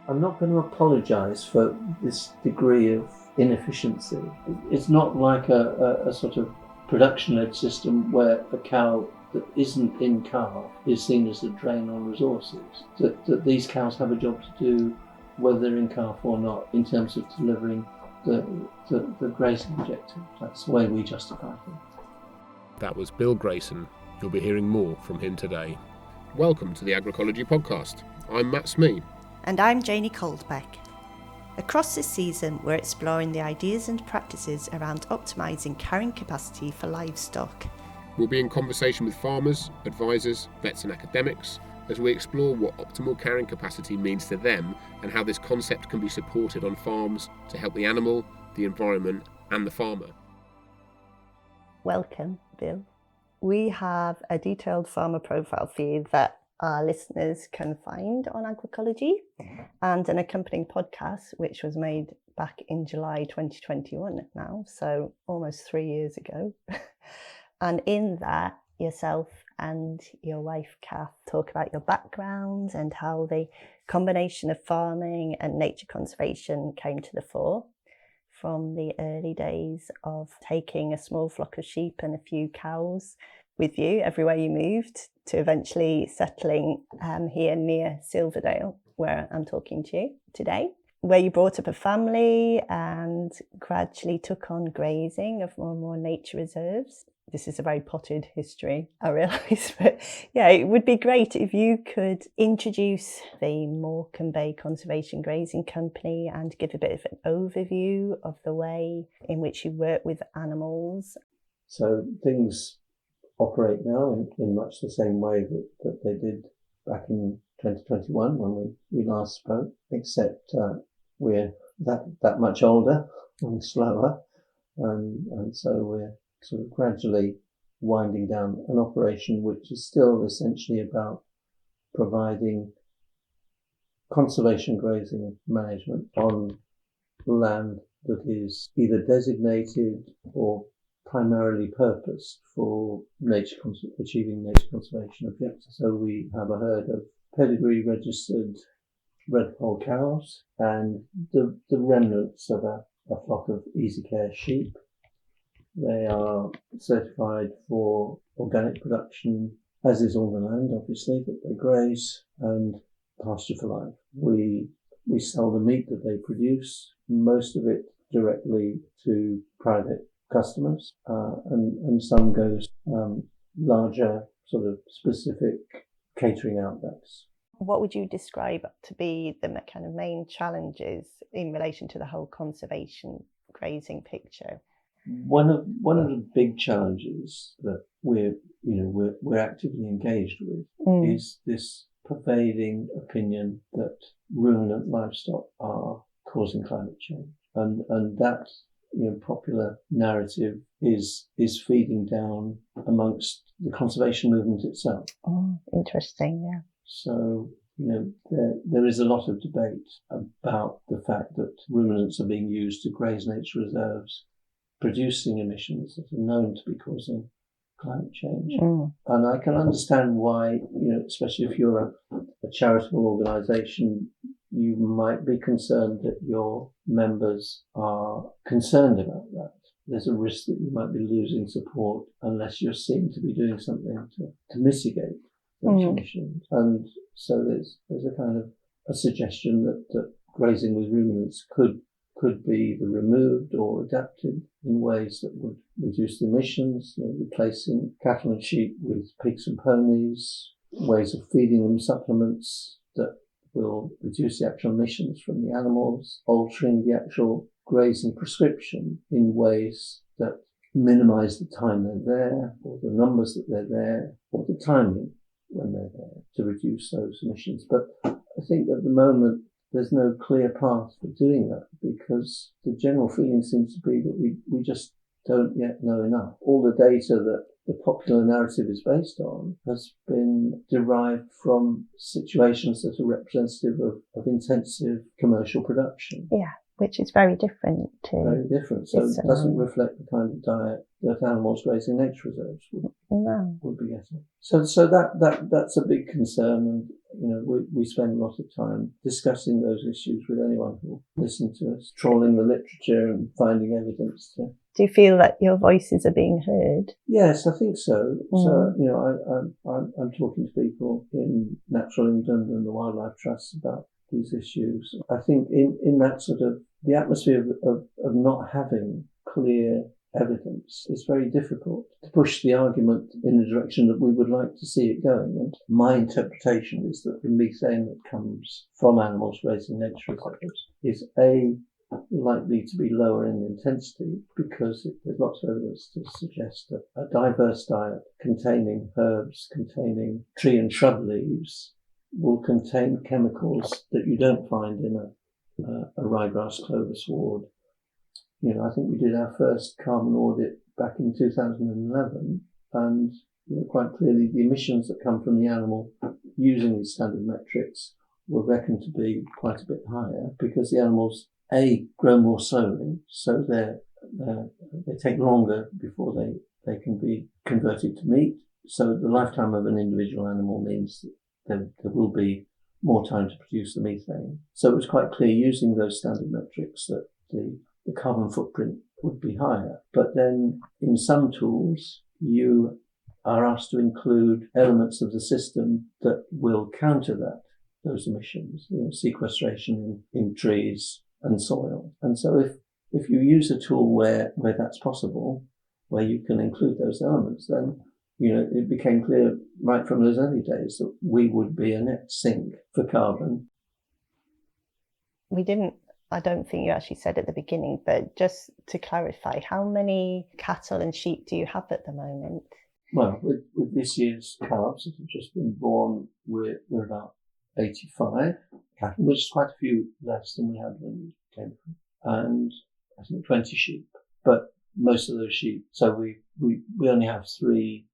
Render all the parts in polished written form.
I'm not going to apologise for this degree of inefficiency. It's not like a sort of production-led system where a cow that isn't in calf is seen as a drain on resources. That these cows have a job to do whether they're in calf or not in terms of delivering the grazing objective. That's the way we justify things. That was Bill Grayson. You'll be hearing more from him today. Welcome to the Agricology podcast. I'm Matt Smee. And I'm Janie Coldbeck. Across this season, we're exploring the ideas and practices around optimising carrying capacity for livestock. We'll be in conversation with farmers, advisors, vets and academics as we explore what optimal carrying capacity means to them and how this concept can be supported on farms to help the animal, the environment and the farmer. Welcome, Bill. We have a detailed farmer profile for you that our listeners can find on Agricology and an accompanying podcast which was made back in July 2021 now, so almost 3 years ago. And in that, yourself and your wife Cath talk about your background and how the combination of farming and nature conservation came to the fore, from the early days of taking a small flock of sheep and a few cows with you everywhere you moved, to eventually settling here near Silverdale, where I'm talking to you today, where you brought up a family and gradually took on grazing of more and more nature reserves. This is a very potted history, I realise, but yeah, it would be great if you could introduce the Morecambe Conservation Grazing Company and give a bit of an overview of the way in which you work with animals. So things operate now in much the same way that they did back in 2021 when we last spoke, except we're that much older and slower, and so we're sort of gradually winding down an operation which is still essentially about providing conservation grazing management on land that is either designated or primarily purposed for achieving nature conservation objectives. So we have a herd of pedigree registered red poll cows and the remnants of a flock of easy care sheep. They are certified for organic production, as is all the land, obviously, that they graze, and pasture for life. We sell the meat that they produce, most of it directly to private customers, and some goes larger sort of specific catering outlets. What would you describe to be the kind of main challenges in relation to the whole conservation grazing picture? One of the big challenges that we're actively engaged with is this pervading opinion that ruminant livestock are causing climate change, and that popular narrative is feeding down amongst the conservation movement itself. Oh, interesting, yeah. So there is a lot of debate about the fact that ruminants are being used to graze nature reserves, producing emissions that are known to be causing climate change. And I can understand why, especially if you're a charitable organisation, you might be concerned that your members are concerned about that. There's a risk that you might be losing support unless you're seen to be doing something to mitigate those emissions. And so there's a kind of a suggestion that grazing with ruminants could be removed or adapted in ways that would reduce the emissions, replacing cattle and sheep with pigs and ponies, ways of feeding them supplements that will reduce the actual emissions from the animals, altering the actual grazing prescription in ways that minimise the time they're there, or the numbers that they're there, or the timing when they're there to reduce those emissions. But I think at the moment there's no clear path for doing that, because the general feeling seems to be that we just don't yet know enough. All the data that the popular narrative is based on has been derived from situations that are representative of intensive commercial production. Yeah. which is very different to... Very different. So it doesn't reflect the kind of diet that animals grazing nature reserves would be getting. So that's a big concern, and we spend a lot of time discussing those issues with anyone who will listen to us, trawling the literature and finding evidence. Do you feel that your voices are being heard? Yes, I think so. So I'm talking to people in Natural England and the Wildlife Trust about these issues. I think in that sort of the atmosphere of not having clear evidence, it's very difficult to push the argument in the direction that we would like to see it going. And my interpretation is that the methane that comes from animals grazing nature reserves is likely to be lower in intensity because there's lots of evidence to suggest that a diverse diet containing herbs, containing tree and shrub leaves, will contain chemicals that you don't find in a ryegrass clover sward. I think we did our first carbon audit back in 2011, and quite clearly the emissions that come from the animal using these standard metrics were reckoned to be quite a bit higher because the animals grow more slowly, so they take longer before they can be converted to meat. So the lifetime of an individual animal means that there will be more time to produce the methane. So it was quite clear using those standard metrics that the carbon footprint would be higher. But then in some tools, you are asked to include elements of the system that will counter those emissions, sequestration in trees and soil. And so if you use a tool where that's possible, where you can include those elements, then it became clear right from those early days that we would be a net sink for carbon. I don't think you actually said at the beginning, but just to clarify, how many cattle and sheep do you have at the moment? Well, with this year's calves that have just been born, we're about 85 cattle, which is quite a few less than we had when we came from, and I think 20 sheep. But most of those sheep, so we only have 3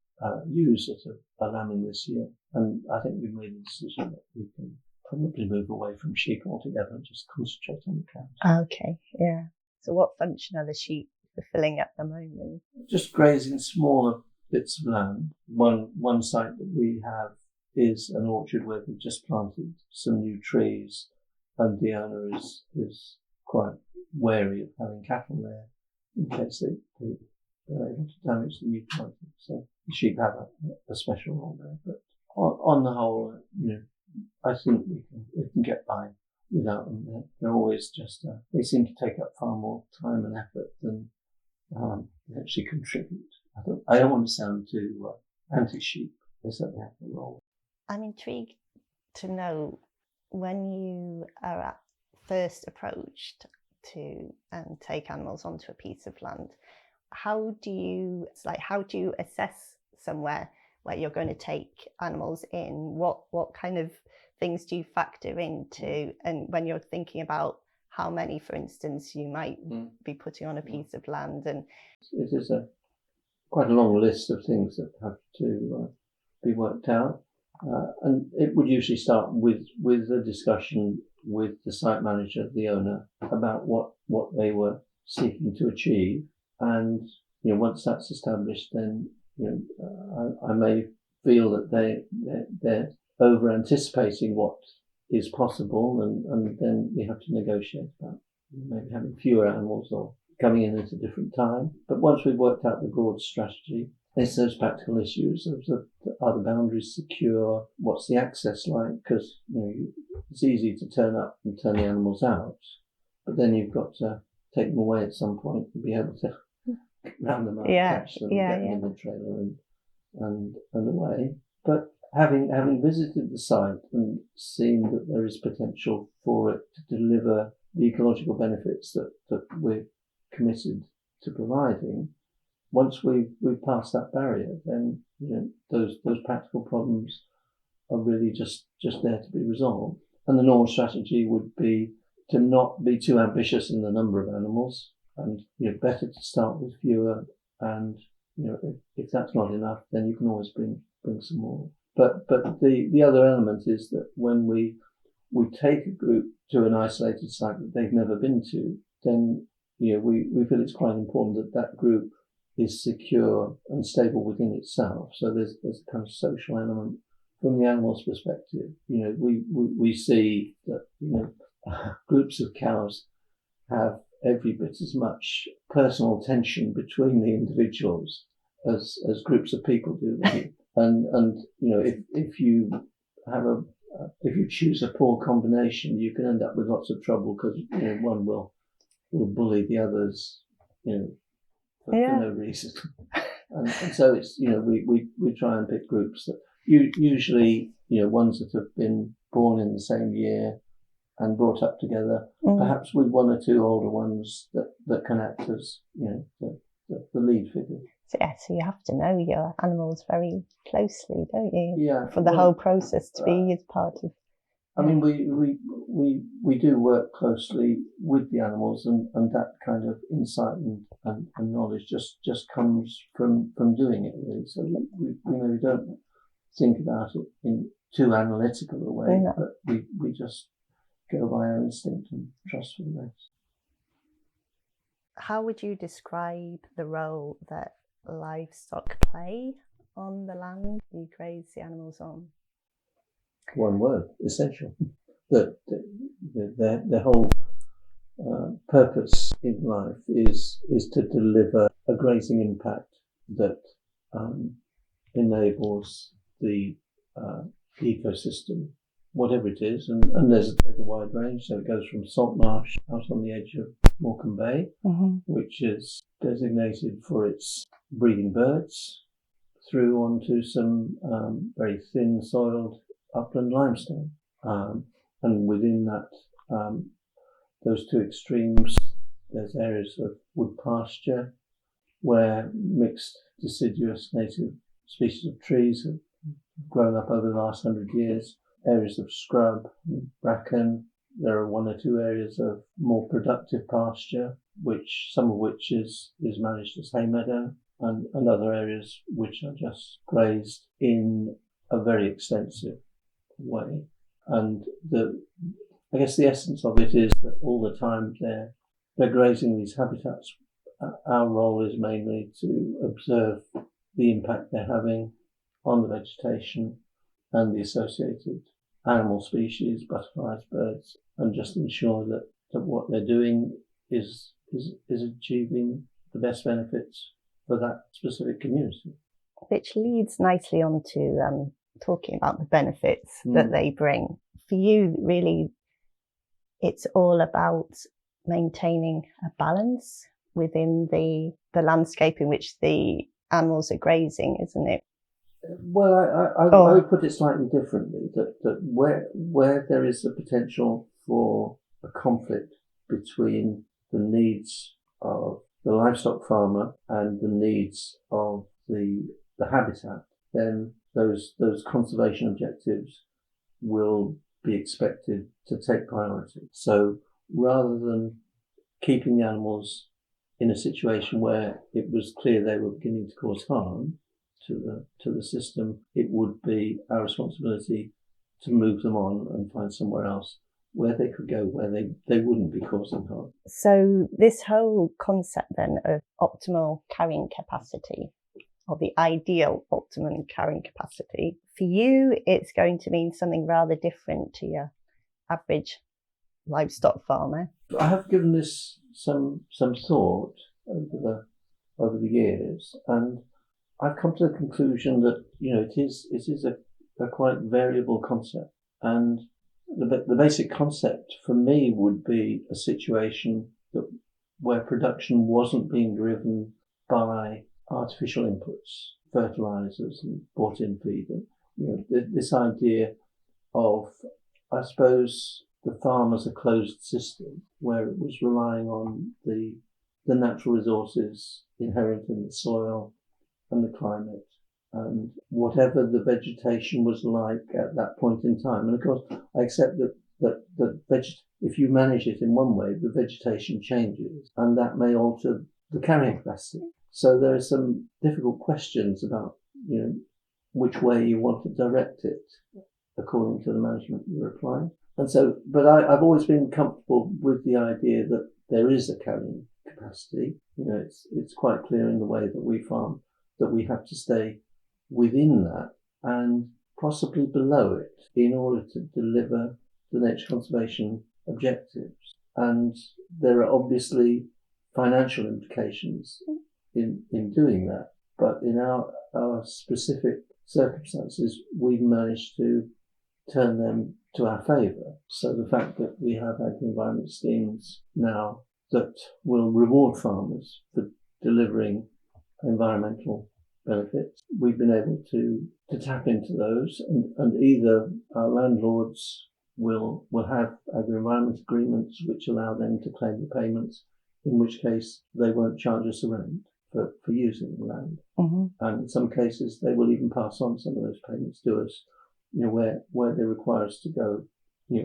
ewes that are lambing this year, and I think we've made the decision that we can probably move away from sheep altogether and just concentrate on the cows. Okay, yeah. So what function are the sheep fulfilling at the moment? Just grazing smaller bits of land. One site that we have is an orchard where we've just planted some new trees, and the owner is quite wary of having cattle there in case they're able to damage the new planting. So the sheep have a special role there. But on the whole, I think we can get by without them. They're always they seem to take up far more time and effort than they actually contribute. I don't want to sound too anti-sheep. They certainly have a role. I'm intrigued to know, when you are first approached to take animals onto a piece of land, how do you assess somewhere where you're going to take animals in? What kind of things do you factor into, and when you're thinking about how many, for instance, you might be putting on a piece of land? And it is quite a long list of things that have to be worked out, and it would usually start with a discussion with the site manager, the owner, about what they were seeking to achieve. And once that's established, then I may feel that they're over anticipating what is possible, and then we have to negotiate about maybe having fewer animals or coming in at a different time. But once we've worked out the broad strategy, there's those practical issues of are the boundaries secure? What's the access like? Because it's easy to turn up and turn the animals out, but then you've got to take them away at some point and be able to round them up, catch them, get them in the trailer and away. But having visited the site and seen that there is potential for it to deliver the ecological benefits that we're committed to providing, once we've passed that barrier, then those practical problems are really just there to be resolved. And the normal strategy would be to not be too ambitious in the number of animals, and better to start with fewer. And if that's not enough, then you can always bring some more. But the other element is that when we we take a group to an isolated site that they've never been to, then we feel it's quite important that group is secure and stable within itself. So there's a kind of social element from the animal's perspective. We see that groups of cows have every bit as much personal tension between the individuals as groups of people do. And if you have if you choose a poor combination, you can end up with lots of trouble because one will bully the others, for no reason. And so it's we try and pick groups that usually ones that have been born in the same year and brought up together, perhaps with one or two older ones that can act as the lead figure. So you have to know your animals very closely, don't you? Yeah. For the whole process to be as part of. I mean, we do work closely with the animals, and that kind of insight and knowledge just comes from doing it, really. So we don't think about it in too analytical a way, but we just go by our instinct and trust for the best. How would you describe the role that livestock play on the land you graze the animals on? One word: essential. That their whole purpose in life is to deliver a grazing impact that enables the ecosystem, whatever it is, and there's a wide range. So it goes from salt marsh out on the edge of Morecambe Bay, which is designated for its breeding birds, through onto some very thin soiled upland limestone, and within that, those two extremes, there's areas of wood pasture where mixed deciduous native species of trees have grown up over the last 100 years, areas of scrub, bracken. There are one or two areas of more productive pasture, some of which is managed as hay meadow, and other areas which are just grazed in a very extensive way. And I guess the essence of it is that all the time they're grazing these habitats. Our role is mainly to observe the impact they're having on the vegetation and the associated animal species, butterflies, birds, and just ensure that what they're doing is achieving the best benefits for that specific community. Which leads nicely on to talking about the benefits that they bring. For you, really, it's all about maintaining a balance within the landscape in which the animals are grazing, isn't it? Well, I would put it slightly differently, that where there is the potential for a conflict between the needs of the livestock farmer and the needs of the habitat, then those conservation objectives will be expected to take priority. So rather than keeping the animals in a situation where it was clear they were beginning to cause harm to the system, it would be our responsibility to move them on and find somewhere else where they could go, where they wouldn't be causing harm. So this whole concept then of optimal carrying capacity, or the ideal optimum carrying capacity, for you it's going to mean something rather different to your average livestock farmer. I have given this some thought over the years, and I've come to the conclusion that it is a quite variable concept, and the basic concept for me would be a situation where production wasn't being driven by artificial inputs, fertilizers and bought-in feed. This idea of, I suppose, the farm as a closed system where it was relying on the natural resources inherent in the soil and the climate, and whatever the vegetation was like at that point in time. And of course, I accept that if you manage it in one way, the vegetation changes, and that may alter the carrying capacity. So there are some difficult questions about, which way you want to direct it according to the management you're applying. And so, but I've always been comfortable with the idea that there is a carrying capacity. It's quite clear in the way that we farm that we have to stay within that and possibly below it in order to deliver the nature conservation objectives. And there are obviously financial implications in doing that. But in our specific circumstances, we've managed to turn them to our favour. So the fact that we have agri-environment schemes now that will reward farmers for delivering environmental benefits, we've been able to tap into those, and either our landlords will have agri-environment agreements which allow them to claim the payments, in which case they won't charge us a rent for using the land. Mm-hmm. And in some cases they will even pass on some of those payments to us, where they require us to go,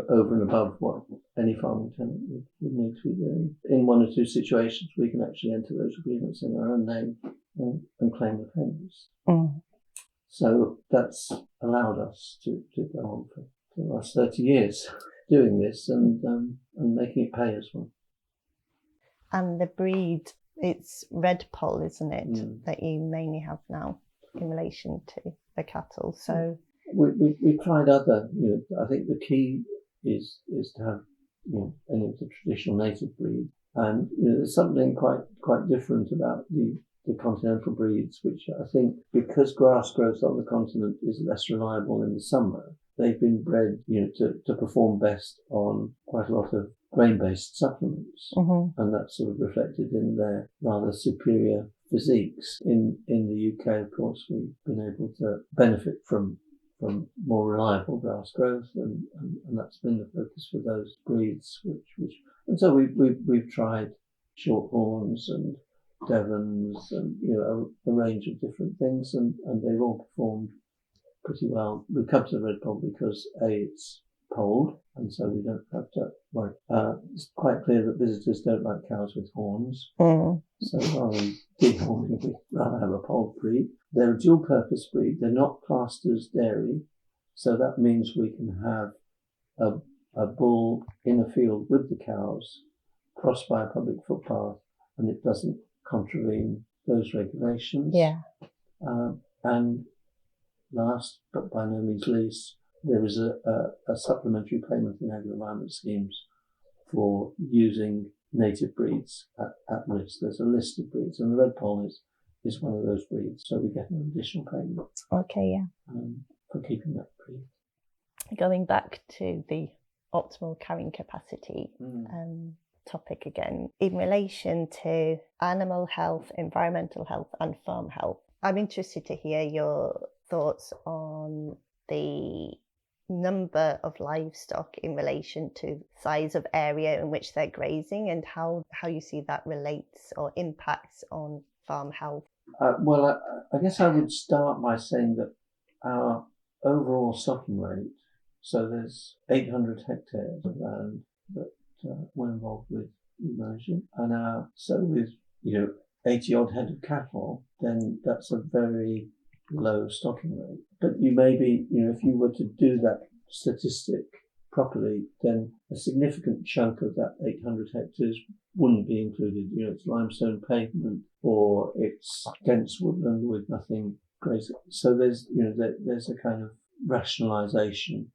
over and above what any farming tenant would need to be doing. In one or two situations, we can actually enter those agreements in our own name and claim the payments. Mm. So that's allowed us to go on for the last 30 years doing this and making it pay as well. And the breed, it's red poll, isn't it, that you mainly have now in relation to the cattle? So we've tried other. I think the key is to have any of the traditional native breed, and there's something quite different about the continental breeds, which I think, because grass growth on the continent is less reliable in the summer, they've been bred to perform best on quite a lot of grain-based supplements, and that's sort of reflected in their rather superior physiques. In the UK, of course, we've been able to benefit from more reliable grass growth, and that's been the focus for those breeds. And so we've tried Shorthorns and Devons and a range of different things, and they've all performed pretty well. We've come to the red poll because it's polled, and so we don't have to worry. It's quite clear that visitors don't like cows with horns, so rather than dehorning, we'd rather have a polled breed. They're a dual-purpose breed. They're not classed as dairy, so that means we can have a bull in a field with the cows, crossed by a public footpath, and it doesn't contravene those regulations. Yeah. And last, but by no means least, there is a supplementary payment in agri-environment schemes for using native breeds at risk. There's a list of breeds, and the red poll is one of those breeds, so we get an additional payment. Okay, yeah. For keeping that breed. Going back to the optimal carrying capacity topic again, in relation to animal health, environmental health, and farm health, I'm interested to hear your thoughts on the number of livestock in relation to size of area in which they're grazing, and how you see that relates or impacts on farm health. Well, I guess I would start by saying that our overall stocking rate, so there's 800 hectares of land that we're involved with managing, and so with 80 odd head of cattle, then that's a very low stocking rate. But you may be, if you were to do that statistic properly, then a significant chunk of that 800 hectares wouldn't be included. It's limestone pavement or it's dense woodland with nothing grazing. So there's a kind of rationalisation,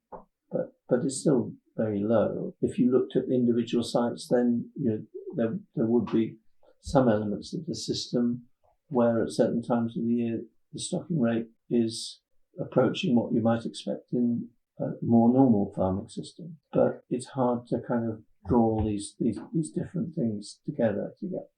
but it's still very low. If you looked at individual sites, then there would be some elements of the system where at certain times of the year the stocking rate is approaching what you might expect in a more normal farming system. But it's hard to kind of draw all these different things together to get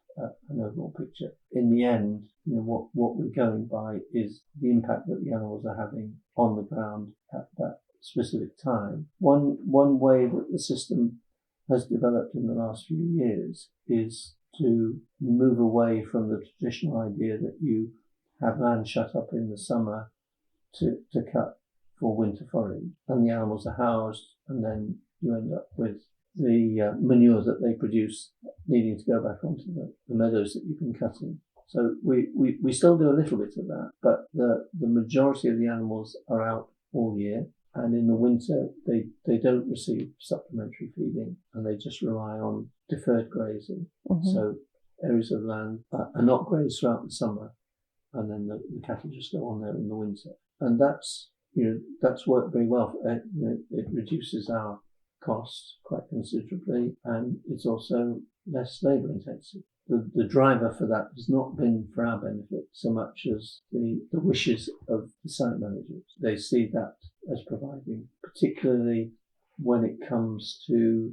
an overall picture. In the end, what we're going by is the impact that the animals are having on the ground at that specific time. One way that the system has developed in the last few years is to move away from the traditional idea that you have land shut up in the summer to cut for winter forage, and the animals are housed, and then you end up with the manure that they produce needing to go back onto the meadows that you've been cutting. So we still do a little bit of that, but the majority of the animals are out all year, And in the winter, they don't receive supplementary feeding, and they just rely on deferred grazing. Mm-hmm. So areas of land are not grazed throughout the summer, and then the cattle just go on there in the winter. And that's worked very well. It reduces our costs quite considerably, and it's also less labour intensive. The driver for that has not been for our benefit so much as the wishes of the site managers. They see that as providing, particularly when it comes to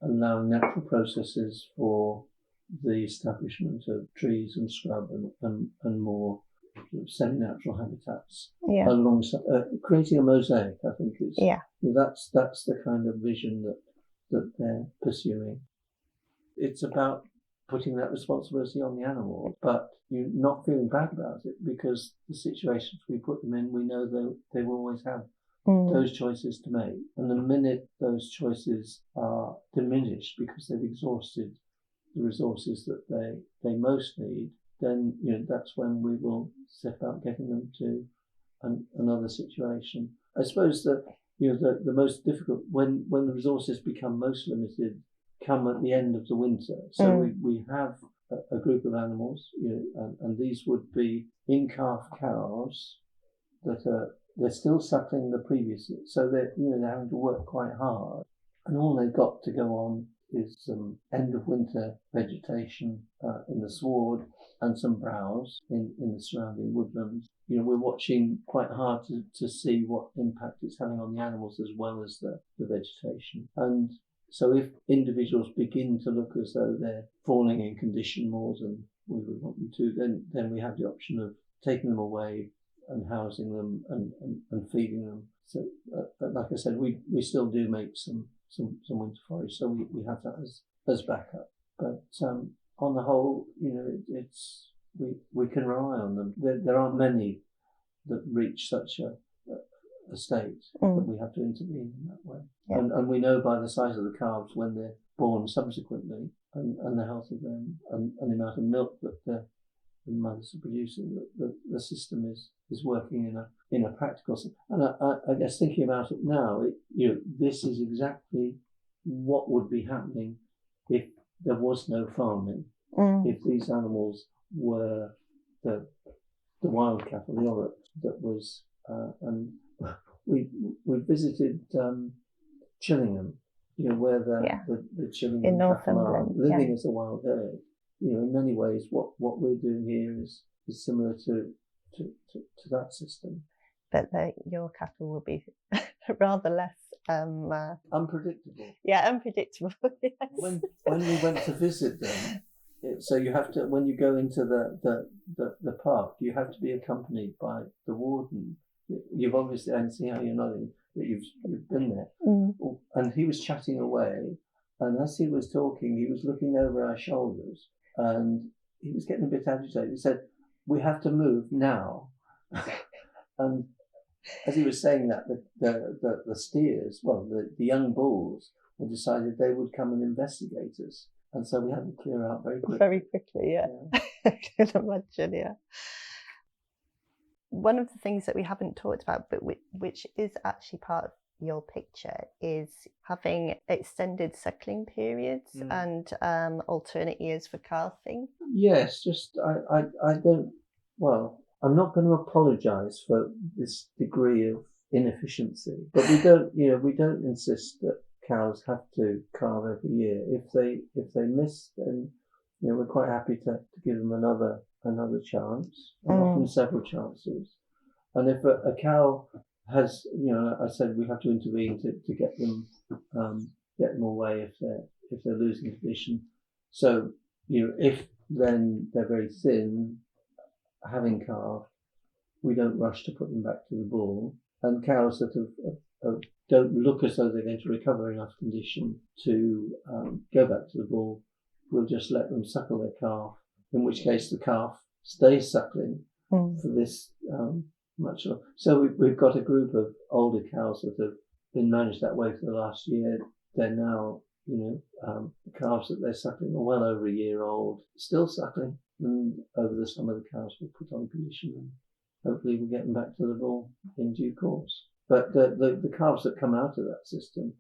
allowing natural processes for the establishment of trees and scrub and more semi-natural habitats. Yeah. Alongside creating a mosaic, I think is that's the kind of vision that they're pursuing. It's about putting that responsibility on the animal, but you're not feeling bad about it, because the situations we put them in, we know they will always have those choices to make. And the minute those choices are diminished because they've exhausted the resources that they most need, then that's when we will set about getting them to another situation. I suppose that the most difficult, when the resources become most limited, come at the end of the winter. So we have a group of animals, and these would be in-calf cows that they're still suckling the previous year. So they're having to work quite hard, and all they've got to go on is some end of winter vegetation in the sward and some browse in the surrounding woodlands. We're watching quite hard to see what impact it's having on the animals as well as the vegetation. And so if individuals begin to look as though they're falling in condition more than we would want them to, then we have the option of taking them away and housing them and feeding them. So like I said, we still do make some winter forage, so we have that as backup. But on the whole, it's we can rely on them. There aren't many that reach such a state that we have to intervene in that way. Yeah. And we know by the size of the calves when they're born subsequently, and the health of them, and the amount of milk that the mothers are producing, that the system is working in a practical sense. And I guess thinking about it now, this is exactly what would be happening if there was no farming. If these animals were the wild cattle, the aurochs, that was and we visited Chillingham, where the Chillingham cattle are living as a wild herd. In many ways, what we're doing here is similar to that system. But your cattle will be rather less unpredictable. Yeah, unpredictable. Yes. When we went to visit them, so you have to, when you go into the park, you have to be accompanied by the warden. You've obviously, I can see how you're nodding, that you've been there. And he was chatting away, and as he was talking, he was looking over our shoulders, and he was getting a bit agitated. He said, "We have to move now." And as he was saying that, the steers, the young bulls, had decided they would come and investigate us, and so we had to clear out very quickly. Very quickly, yeah. I can imagine, yeah. One of the things that we haven't talked about, but which is actually part of your picture, is having extended suckling periods and alternate years for calving. Yes, just I don't. Well, I'm not going to apologise for this degree of inefficiency, but we don't insist that cows have to calve every year. If they miss, then we're quite happy to give them another chance, and often several chances. And if a cow has, I said we have to intervene to get them away if they're losing condition. So if then they're very thin, having calved, we don't rush to put them back to the bull. And cows that don't look as though they're going to recover enough condition to go back to the bull, we'll just let them suckle their calf, in which case the calf stays suckling for this much longer. So we've got a group of older cows that have been managed that way for the last year. They're now, the calves that they're suckling are well over a year old, still suckling. And over the summer, the cows will put on condition, and hopefully we'll get them back to the bull in due course. But the calves that come out of that system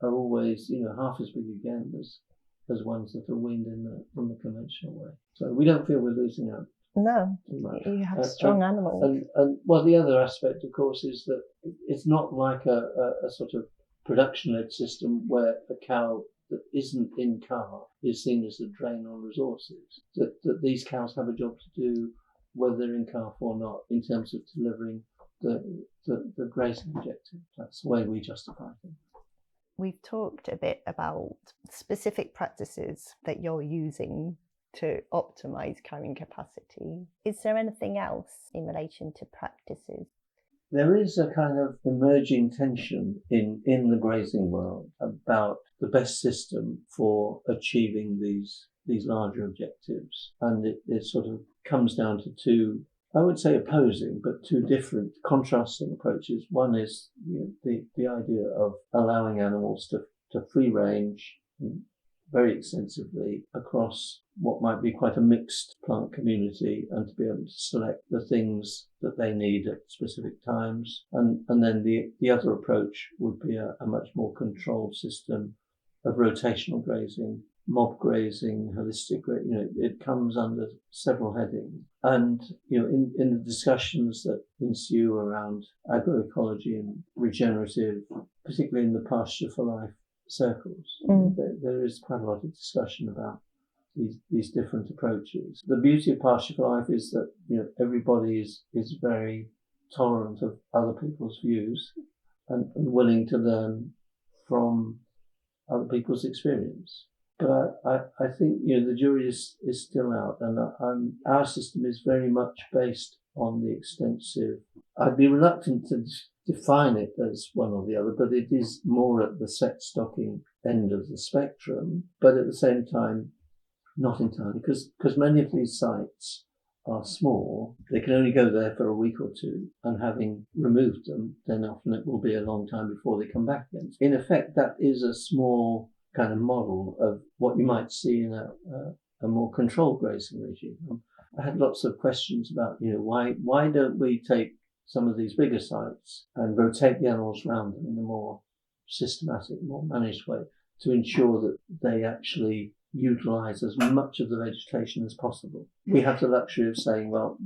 are always, half as big again as ones that are weaned in the conventional way. So we don't feel we're losing out. No, too much. you have strong animals. And well, the other aspect, of course, is that it's not like a sort of production-led system where a cow that isn't in calf is seen as a drain on resources. That these cows have a job to do, whether they're in calf or not, in terms of delivering the grazing objective. That's the way we justify things. We've talked a bit about specific practices that you're using to optimize carrying capacity. Is there anything else in relation to practices? There is a kind of emerging tension in the grazing world about the best system for achieving these larger objectives. And it sort of comes down to two, I would say opposing, but two different contrasting approaches. One is the idea of allowing animals to free range very extensively across what might be quite a mixed plant community, and to be able to select the things that they need at specific times. And then the other approach would be a much more controlled system of rotational grazing, mob grazing, holistic grazing. It comes under several headings. And, in the discussions that ensue around agroecology and regenerative, particularly in the pasture for life circles, there is quite a lot of discussion about these different approaches. The beauty of pasture for life is that everybody is very tolerant of other people's views and willing to learn from other people's experience. But I think the jury is still out, and our system is very much based on the extensive. I'd be reluctant to define it as one or the other, but it is more at the set stocking end of the spectrum, but at the same time, not entirely, because many of these sites are small. They can only go there for a week or two, and having removed them, then often it will be a long time before they come back again. In effect, that is a small kind of model of what you might see in a more controlled grazing regime. I had lots of questions about, why don't we take some of these bigger sites and rotate the animals around them in a more systematic, more managed way to ensure that they actually utilise as much of the vegetation as possible. We have the luxury of saying, well,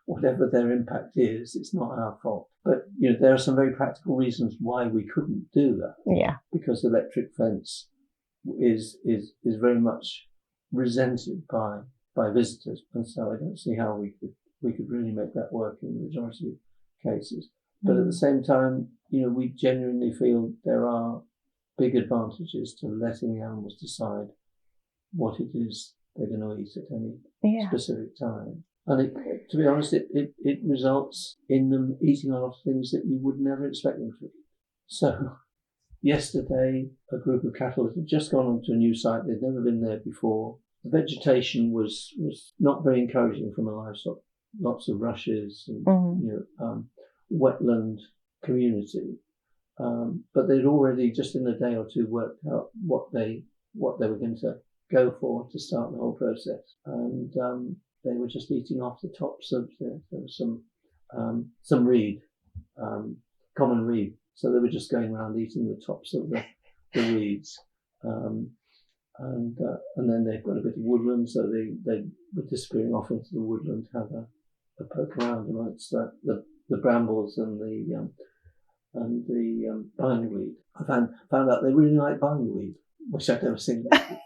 whatever their impact is, it's not our fault. But there are some very practical reasons why we couldn't do that. Yeah. Because electric fence is very much resented by visitors, and so I don't see how we could really make that work in the majority of cases. But at the same time, we genuinely feel there are big advantages to letting the animals decide what it is they're going to eat at any specific time. And to be honest, it results in them eating a lot of things that you would never expect them to eat. So yesterday, a group of cattle that had just gone onto a new site, they'd never been there before. The vegetation was not very encouraging from a livestock. Lots of rushes and wetland community. But they'd already, just in a day or two, worked out what they were going to go for to start the whole process. And they were just eating off the tops of there was some reed, common reed. So they were just going around eating the tops of the reeds. And then they've got a bit of woodland, so they were disappearing off into the woodland to have a poke around amongst the brambles and the bindweed. I found out they really like bindweed, which I'd never seen before.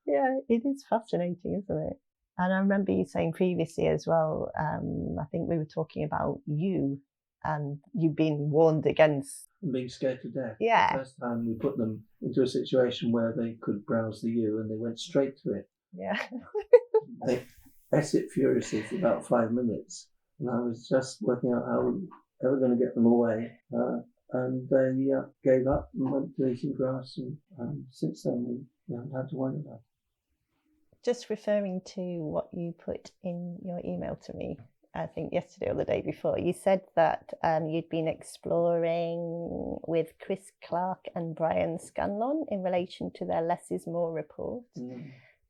Yeah, it is fascinating, isn't it? And I remember you saying previously as well, I think we were talking about you and you being warned against being scared to death. Yeah. The first time we put them into a situation where they could browse the ewe, and they went straight to it. Yeah. They ate it furiously for about 5 minutes, and I was just working out how they were going to get them away. And they gave up and went to eating grass, and since then we haven't had to worry about it. Just referring to what you put in your email to me, I think yesterday or the day before, you said that you'd been exploring with Chris Clark and Brian Scanlon in relation to their Less is More report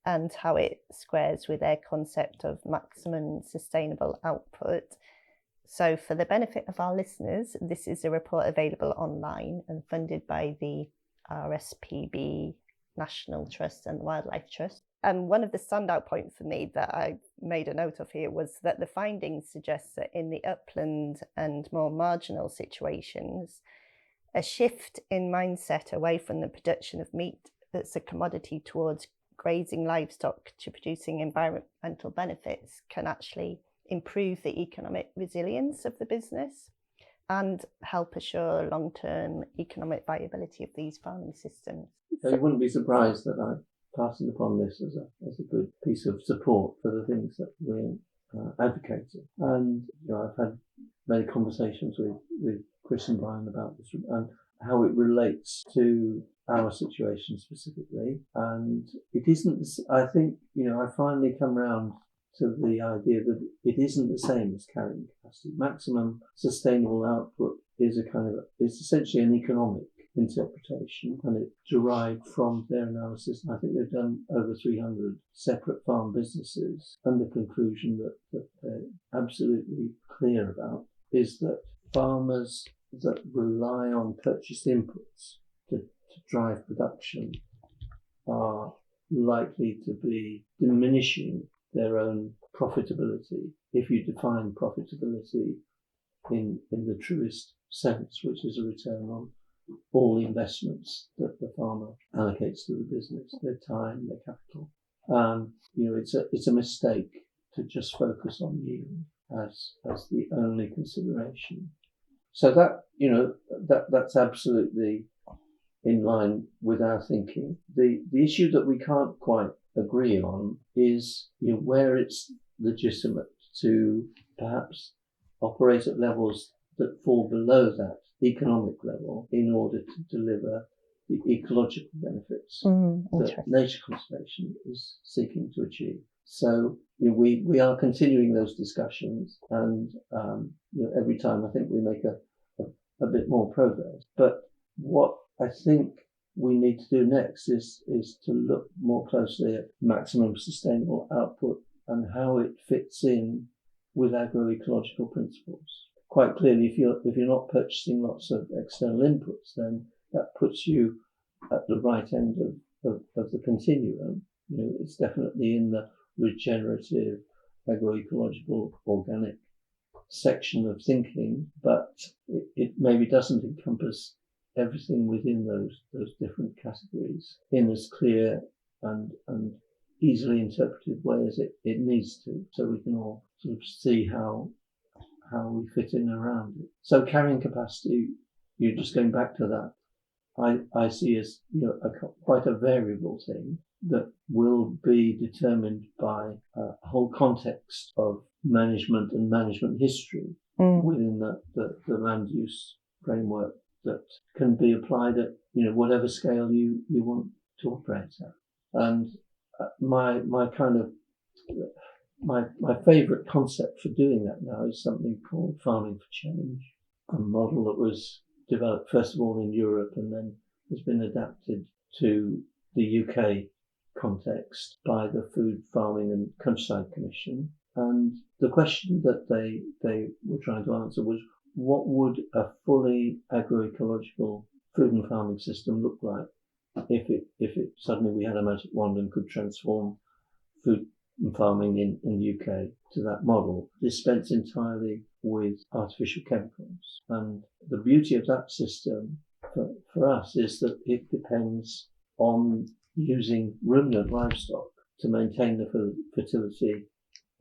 and how it squares with their concept of maximum sustainable output. So for the benefit of our listeners, this is a report available online and funded by the RSPB, National Trust and Wildlife Trust. And one of the standout points for me that I made a note of here was that the findings suggest that in the upland and more marginal situations, a shift in mindset away from the production of meat that's a commodity towards grazing livestock to producing environmental benefits can actually improve the economic resilience of the business and help assure long-term economic viability of these farming systems. So you wouldn't be surprised that I'm passing upon this as a good piece of support for the things that we're advocating. And I've had many conversations with Chris and Brian about this and how it relates to our situation specifically. And it isn't, I think, I finally come round to the idea that it isn't the same as carrying capacity. Maximum sustainable output is essentially an economic interpretation, and it derived from their analysis. And I think they've done over 300 separate farm businesses, and the conclusion that they're absolutely clear about is that farmers that rely on purchased inputs to drive production are likely to be diminishing their own profitability, if you define profitability in the truest sense, which is a return on all the investments that the farmer allocates to the business, their time, their capital. It's a mistake to just focus on yield as the only consideration. So that's absolutely in line with our thinking. The issue that we can't quite agree on is where it's legitimate to perhaps operate at levels that fall below that economic level in order to deliver the ecological benefits that nature conservation is seeking to achieve. So we are continuing those discussions, and every time I think we make a bit more progress. But what I think we need to do next is to look more closely at maximum sustainable output and how it fits in with agroecological principles. Quite clearly, if you're not purchasing lots of external inputs, then that puts you at the right end of the continuum. It's definitely in the regenerative, agroecological, organic section of thinking, but it maybe doesn't encompass everything within those different categories in as clear and easily interpreted way as it needs to, so we can all sort of see how we fit in around it. So carrying capacity, just going back to that, I see as quite a variable thing that will be determined by a whole context of management and management history within the land use framework that can be applied at whatever scale you want to operate at. And my favourite concept for doing that now is something called farming for change, a model that was developed first of all in Europe and then has been adapted to the UK context by the Food, Farming and Countryside Commission. And the question that they were trying to answer was, what would a fully agroecological food and farming system look like if it suddenly we had a magic wand and could transform food and farming in the UK to that model, dispensed entirely with artificial chemicals? And the beauty of that system for us is that it depends on using ruminant livestock to maintain the fertility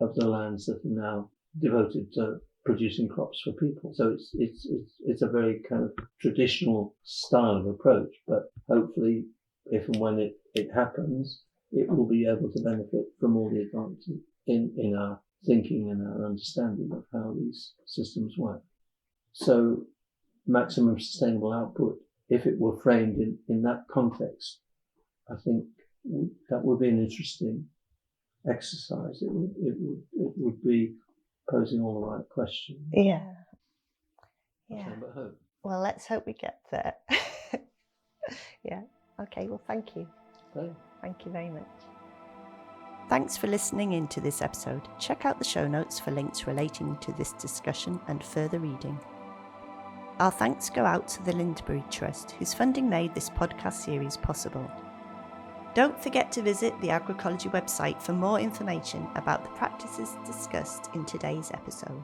of the lands that are now devoted to producing crops for people. So it's a very kind of traditional style of approach, but hopefully if and when it happens, it will be able to benefit from all the advances in our thinking and our understanding of how these systems work. So maximum sustainable output, if it were framed in that context, I think that would be an interesting exercise. It would be posing all the right questions. Yeah. But hope. Well, let's hope we get there. Yeah. Okay. Well, thank you. Okay. Thank you very much. Thanks for listening in to this episode. Check out the show notes for links relating to this discussion and further reading. Our thanks go out to the Lindbergh Trust, whose funding made this podcast series possible. Don't forget to visit the Agricology website for more information about the practices discussed in today's episode.